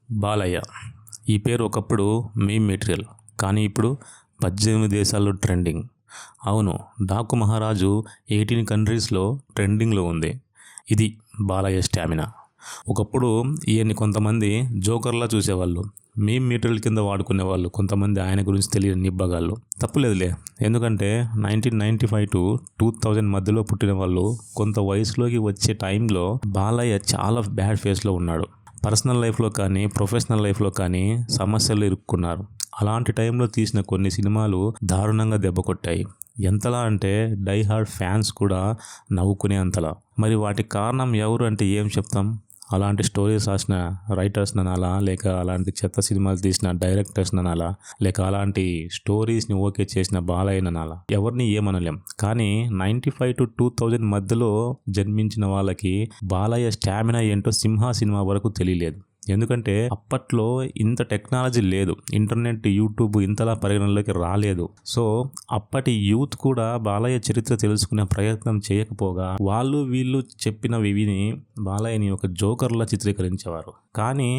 బాలయ్య ఈ పేరు ఒకప్పుడు మీమ్ మెటీరియల్, కానీ ఇప్పుడు 18 దేశాల్లో ట్రెండింగ్. అవును, డాకు మహారాజు 18 కంట్రీస్లో ట్రెండింగ్లో ఉంది. ఇది బాలయ్య స్టామినా. ఒకప్పుడు ఈయన్ని కొంతమంది జోకర్లా చూసేవాళ్ళు, మీమ్ మెటీరియల్ కింద వాడుకునేవాళ్ళు. కొంతమంది ఆయన గురించి తెలియని నిబ్బగాళ్ళు. తప్పులేదులే, ఎందుకంటే 1995 to 2000 మధ్యలో పుట్టిన వాళ్ళు కొంత వయసులోకి వచ్చే టైంలో బాలయ్య చాలా బ్యాడ్ ఫేస్లో ఉన్నాడు. పర్సనల్ లైఫ్లో కానీ ప్రొఫెషనల్ లైఫ్లో కానీ సమస్యలు ఇరుక్కున్నారు. అలాంటి టైంలో తీసిన కొన్ని సినిమాలు దారుణంగా దెబ్బ కొట్టాయి. ఎంతలా అంటే డై హార్డ్ ఫ్యాన్స్ కూడా నవ్వుకునే అంతలా. మరి వాటికి కారణం ఎవరు అంటే ఏం చెప్తాం? అలాంటి స్టోరీస్ రాసిన రైటర్స్ అనాలా, లేక అలాంటి చెత్త సినిమాలు తీసిన డైరెక్టర్స్ అనాలా, లేక అలాంటి స్టోరీస్ని ఓకే చేసిన బాలయ్య అనాలా? ఎవరిని ఏమనలేం. కానీ 95 to 2000 మధ్యలో జన్మించిన వాళ్ళకి బాలయ్య స్టామినా ఏంటో సింహ సినిమా వరకు తెలియలేదు. ఎందుకంటే అప్పట్లో ఇంత టెక్నాలజీ లేదు, ఇంటర్నెట్ యూట్యూబ్ ఇంతలా పరిగణనలోకి రాలేదు. సో అప్పటి యూత్ కూడా బాలయ్య చరిత్ర తెలుసుకునే ప్రయత్నం చేయకపోగా వాళ్ళు వీళ్ళు చెప్పినవి విని బాలయ్యని ఒక జోకర్లా చిత్రీకరించేవారు. కానీ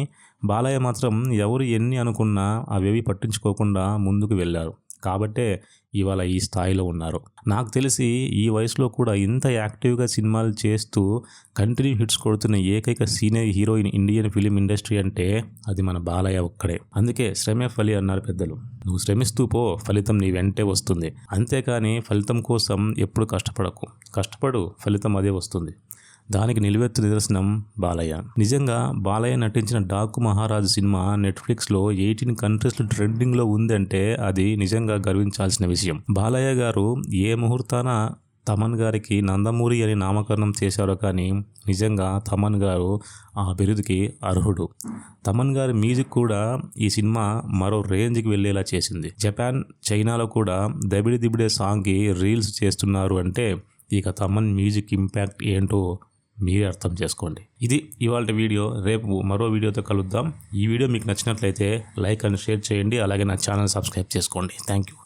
బాలయ్య మాత్రం ఎవరు ఎన్ని అనుకున్నా అవేవి పట్టించుకోకుండా ముందుకు వెళ్ళారు. కాబట్టే ఇవాళ ఈ స్థాయిలో ఉన్నారు. నాకు తెలిసి ఈ వయసులో కూడా ఇంత యాక్టివ్గా సినిమాలు చేస్తూ కంటిన్యూ హిట్స్ కొడుతున్న ఏకైక senior heroine Indian film industry అంటే అది మన బాలయ్య ఒక్కడే. అందుకే శ్రమే ఫలి అన్నారు పెద్దలు. నువ్వు శ్రమిస్తూ పో, ఫలితం నీ వెంటే వస్తుంది. అంతేకాని ఫలితం కోసం ఎప్పుడు కష్టపడకు. కష్టపడు, ఫలితం అదే వస్తుంది. దానికి నిలువెత్తు నిదర్శనం బాలయ్య. నిజంగా బాలయ్య నటించిన డాకు మహారాజు సినిమా నెట్ఫ్లిక్స్లో 18 కంట్రీస్లో ట్రెండింగ్లో ఉందంటే అది నిజంగా గర్వించాల్సిన విషయం. బాలయ్య గారు ఏ ముహూర్తాన తమన్ గారికి నందమూరి అని నామకరణం చేశారో కానీ నిజంగా తమన్ గారు ఆ బిరుదుకి అర్హుడు. తమన్ గారి మ్యూజిక్ కూడా ఈ సినిమా మరో రేంజ్కి వెళ్ళేలా చేసింది. జపాన్, చైనాలో కూడా దబిడి దిబిడే సాంగ్కి రీల్స్ చేస్తున్నారు అంటే ఇక తమన్ మ్యూజిక్ ఇంపాక్ట్ ఏంటో మీరే అర్థం చేసుకోండి. ఇది ఇవాళ వీడియో. రేపు మరో వీడియోతో కలుద్దాం. ఈ వీడియో మీకు నచ్చినట్లయితే లైక్ అండ్ షేర్ చేయండి. అలాగే నా ఛానల్ సబ్స్క్రైబ్ చేసుకోండి. Thank you.